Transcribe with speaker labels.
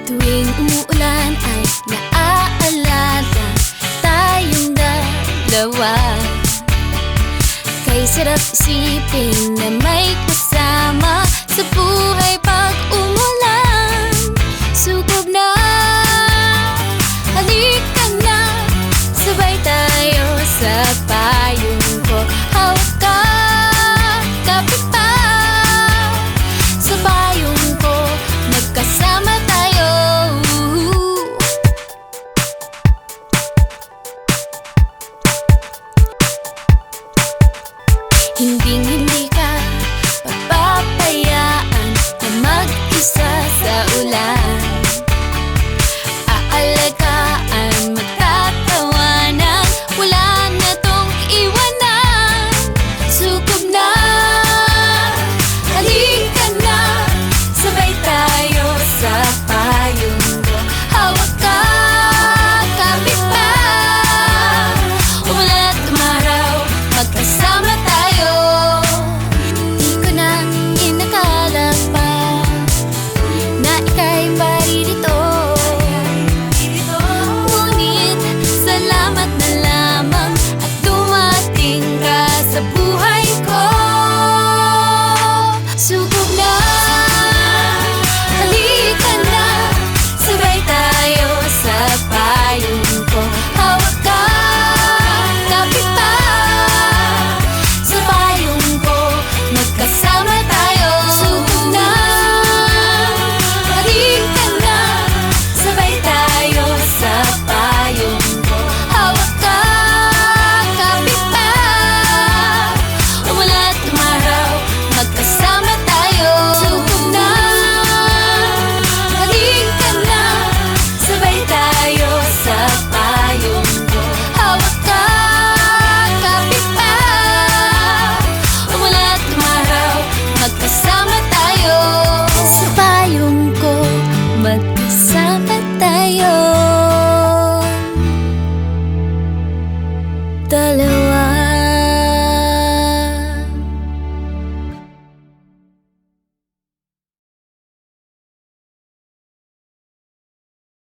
Speaker 1: Tuwing umuulan ay naaalala tayong dalawa. Kay sarap isipin na may kasama sa buhay pag umulan. Sukob na, halika na, sabay tayo sa payong ko. Hawak ka, kapit pa, sa payong ko, magkasama tayo. Hinding-hindi ka papapayaan na mag-isa sa ulan. Aalagaan, magtatawanan, wala na tong iwanan. Sukob na, halika na, sabay tayo sa payong ko. Hawak ka, kapit pa, umulan at umaraw, magkasama tayo. Di ko na inakala pa na ika'y paririto. Ngunit salamat na lamang at dumating ka sa buhay ko. Sukob na, halika na, sabay tayo sa payong ko. Hawak ka, kapit pa, sa payong ko, magkasama tayo. Sukob na, halika na, sabay tayo sa payong ko. Hawak ka, kapit pa, umulan at umaraw, magkasama tayo. Sukob na, halika na, sabay tayo sa payong ko. Hawak ka, kapit pa, umulan at umaraw, magkasama tayo. Sa payong ko, magkasama tayo. Dalawa.